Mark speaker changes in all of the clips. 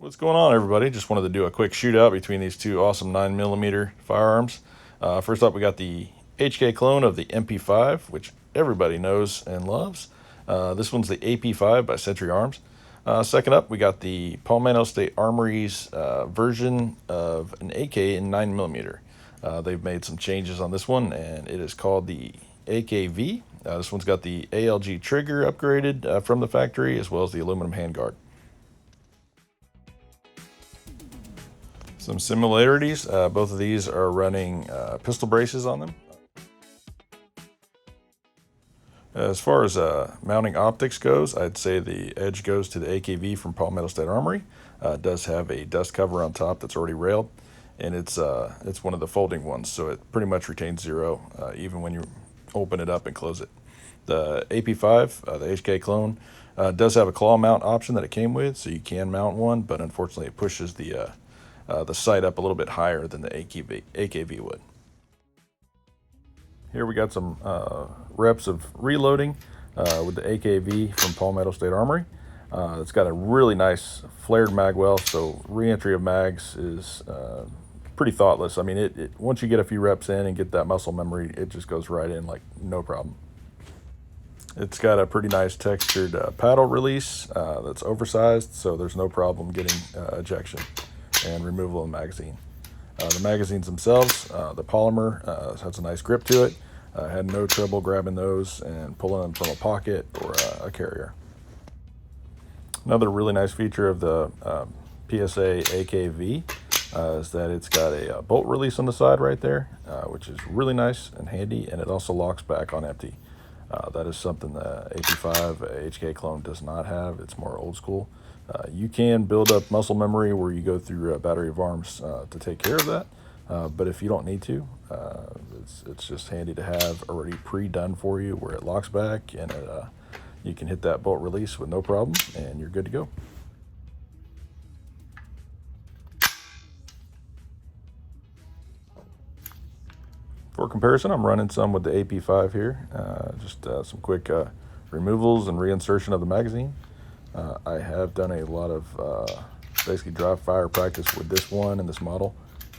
Speaker 1: What's going on, everybody? Just wanted to do a quick shootout between these two awesome 9mm firearms. First up, we got the HK clone of the MP5, which everybody knows and loves. This one's the AP5 by Century Arms. Second up, we got the Palmetto State Armory's version of an AK in 9mm. They've made some changes on this one, and it is called the AK-V. This one's got the ALG trigger upgraded from the factory, as well as the aluminum handguard. Some similarities, both of these are running pistol braces on them. As far as mounting optics goes, I'd say the edge goes to the AK-V from Palmetto State Armory. It does have a dust cover on top that's already railed, and it's one of the folding ones, so it pretty much retains zero even when you open it up and close it. The AP5, the HK clone, does have a claw mount option that it came with, so you can mount one, but unfortunately it pushes the sight up a little bit higher than the AK-V would. Here we got some reps of reloading with the AK-V from Palmetto State Armory. It's got a really nice flared mag well, so re-entry of mags is pretty thoughtless. I mean, once you get a few reps in and get that muscle memory, it just goes right in like no problem. It's got a pretty nice textured paddle release that's oversized, so there's no problem getting ejection and removal of the magazine. The magazines themselves, the polymer has a nice grip to it. Had no trouble grabbing those and pulling them from a pocket or a carrier. Another really nice feature of the PSA AK-V is that it's got a bolt release on the side right there, which is really nice and handy, and it also locks back on empty. That is something the AP5 HK clone does not have. It's more old school. You can build up muscle memory where you go through a battery of arms to take care of that, but if you don't need to, it's just handy to have already pre-done for you where it locks back and you can hit that bolt release with no problem and you're good to go. For comparison, I'm running some with the AP5 here, just some quick removals and reinsertion of the magazine. I have done a lot of basically dry fire practice with this one and this model,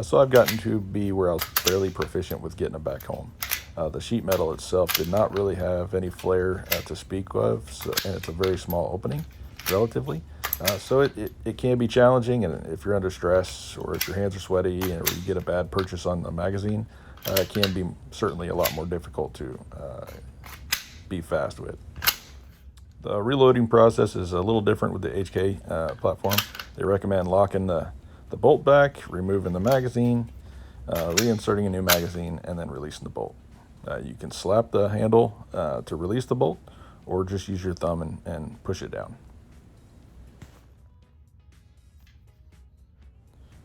Speaker 1: so I've gotten to be where I was fairly proficient with getting it back home. The sheet metal itself did not really have any flare to speak of, and it's a very small opening relatively, so it can be challenging, and if you're under stress or if your hands are sweaty or you get a bad purchase on the magazine, it can be certainly a lot more difficult to be fast with. The reloading process is a little different with the HK platform. They recommend locking the bolt back, removing the magazine, reinserting a new magazine, and then releasing the bolt. You can slap the handle to release the bolt, or just use your thumb and push it down.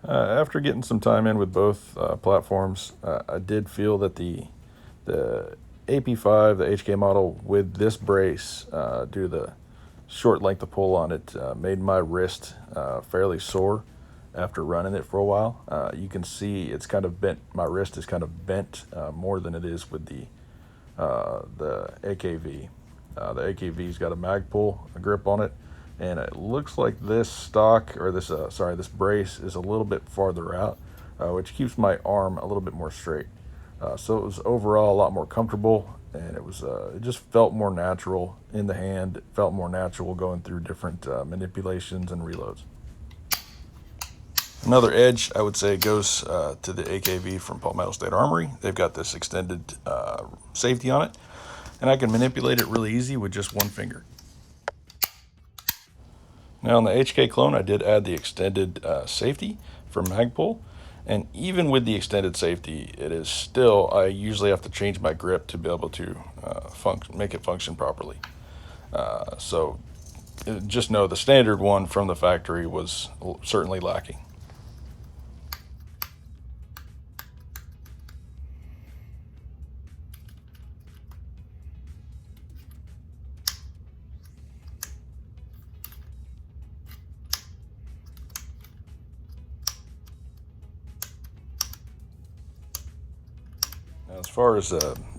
Speaker 1: After getting some time in with both platforms, I did feel that the AP5, the HK model, with this brace, due to the short length of pull on it, made my wrist fairly sore after running it for a while. You can see it's kind of bent, my wrist is kind of bent more than it is with the AK-V. The AK-V's got a mag pull, a grip on it, and it looks like this stock, or this brace is a little bit farther out, which keeps my arm a little bit more straight. So it was overall a lot more comfortable, and it just felt more natural in the hand. It felt more natural going through different manipulations and reloads. Another edge, I would say, goes to the AK-V from Palmetto State Armory. They've got this extended safety on it, and I can manipulate it really easy with just one finger. Now on the HK clone, I did add the extended safety for mag pull. And even with the extended safety, it is still, I usually have to change my grip to be able to make it function properly. So just know the standard one from the factory was certainly lacking. Now, as far as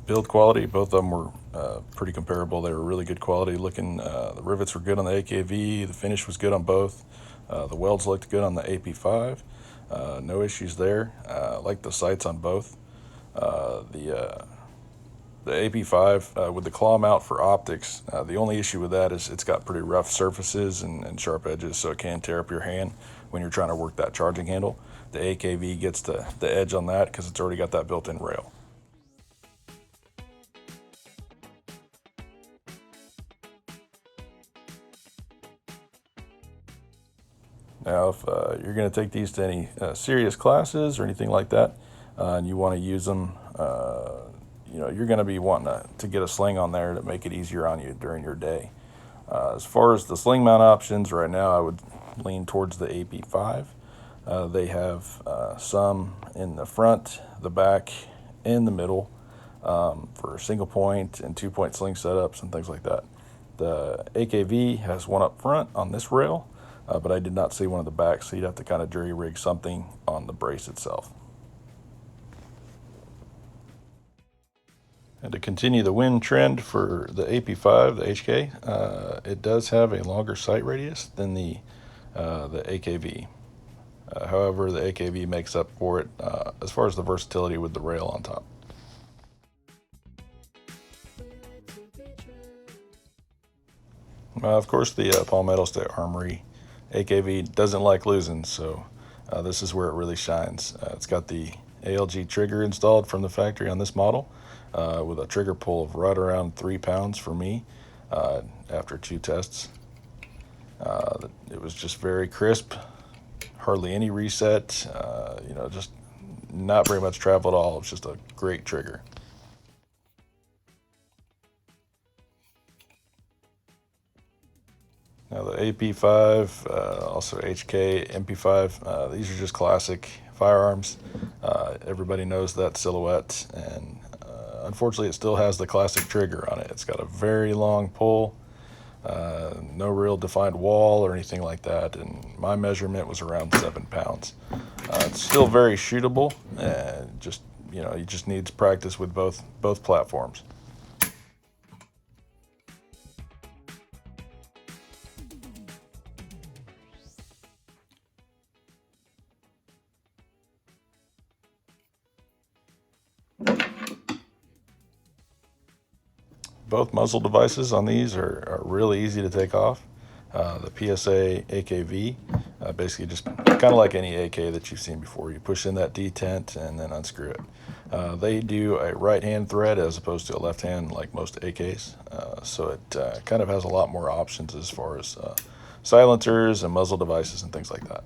Speaker 1: build quality, both of them were pretty comparable. They were really good quality looking. The rivets were good on the AK-V. The finish was good on both. The welds looked good on the AP5. No issues there. I like the sights on both. The AP5 with the claw mount for optics, the only issue with that is it's got pretty rough surfaces and sharp edges, so it can tear up your hand when you're trying to work that charging handle. The AK-V gets the edge on that because it's already got that built-in rail. Now, if you're going to take these to any serious classes or anything like that, and you want to use them, you're going to be wanting to get a sling on there to make it easier on you during your day. As far as the sling mount options, right now I would lean towards the AP5. They have some in the front, the back, and the middle for single point and 2-point sling setups and things like that. The AK-V has one up front on this rail, but I did not see one at the back, so you'd have to kind of jury rig something on the brace itself. And to continue the wind trend for the AP5, the HK, it does have a longer sight radius than the AK-V. However, the AK-V makes up for it as far as the versatility with the rail on top. Of course, the Palmetto State Armory AK-V doesn't like losing, so this is where it really shines. It's got the ALG trigger installed from the factory on this model, with a trigger pull of right around 3 pounds for me after 2 tests. It was just very crisp, hardly any reset, just not very much travel at all. It was just a great trigger. Now the AP5, also HK MP5, these are just classic firearms. Everybody knows that silhouette, and unfortunately it still has the classic trigger on it. It's got a very long pull, no real defined wall or anything like that, and my measurement was around 7 pounds. It's still very shootable, and just you just need practice with both platforms. Both muzzle devices on these are really easy to take off. The PSA AK-V, basically just kind of like any AK that you've seen before. You push in that detent and then unscrew it. They do a right hand thread as opposed to a left hand like most AKs, so it kind of has a lot more options as far as silencers and muzzle devices and things like that.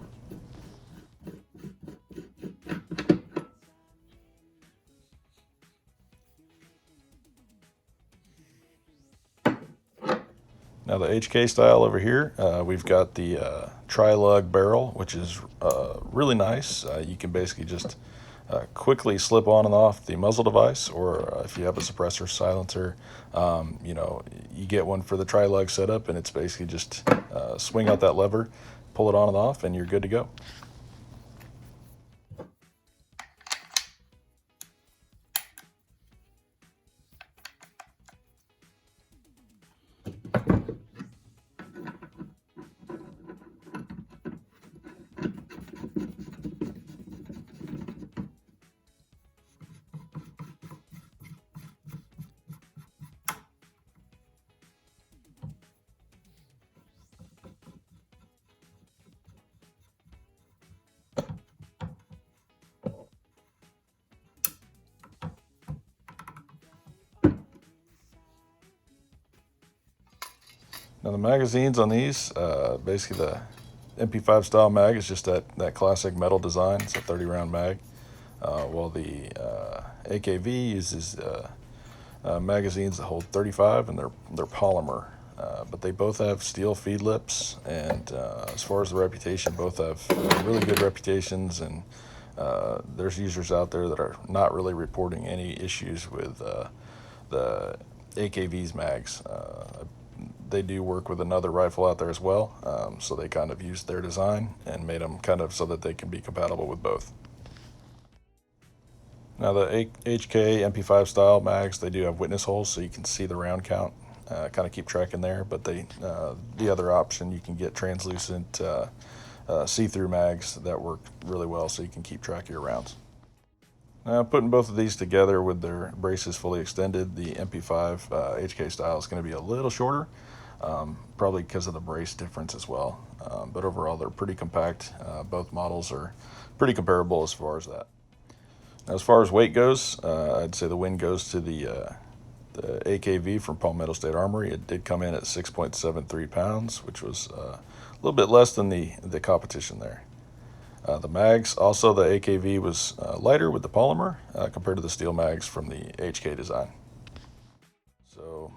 Speaker 1: Now the HK style over here, we've got the tri-lug barrel, which is really nice. You can basically just quickly slip on and off the muzzle device, or if you have a suppressor silencer, you get one for the tri-lug setup, and it's basically just swing out that lever, pull it on and off, and you're good to go. Now the magazines on these, basically the MP5 style mag is just that classic metal design. It's a 30 round mag, while the AK-V uses magazines that hold 35, and they're polymer. But they both have steel feed lips, and as far as the reputation, both have really good reputations, and there's users out there that are not really reporting any issues with the AK-V's mags. They do work with another rifle out there as well, so they kind of used their design and made them kind of so that they can be compatible with both. Now the HK MP5 style mags, they do have witness holes, so you can see the round count, kind of keep track in there. But the other option, you can get translucent see-through mags that work really well, so you can keep track of your rounds. Now, putting both of these together with their braces fully extended, the MP5 HK style is going to be a little shorter, probably because of the brace difference as well. But overall, they're pretty compact. Both models are pretty comparable as far as that. Now, as far as weight goes, I'd say the win goes to the AK-V from Palmetto State Armory. It did come in at 6.73 pounds, which was a little bit less than the competition there. The mags, also the AK-V was lighter with the polymer compared to the steel mags from the HK design. So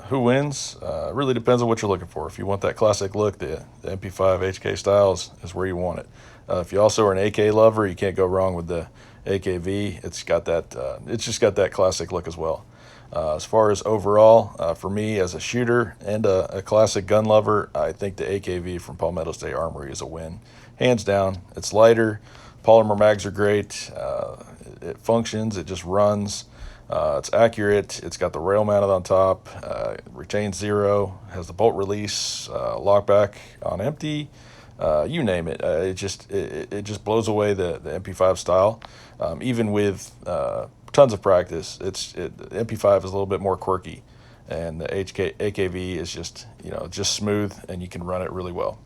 Speaker 1: who wins? Really depends on what you're looking for. If you want that classic look, the MP5 HK styles is where you want it. If you also are an AK lover, you can't go wrong with the AK-V. It's got that. It's just got that classic look as well. As far as overall, for me as a shooter and a classic gun lover, I think the AK-V from Palmetto State Armory is a win, hands down. It's lighter, polymer mags are great, it functions, it just runs, it's accurate, it's got the rail mounted on top, it retains zero, has the bolt release, lockback on empty, you name it. It just blows away the MP5 style, even with tons of practice. The MP5 is a little bit more quirky, and the AKV is just smooth, and you can run it really well.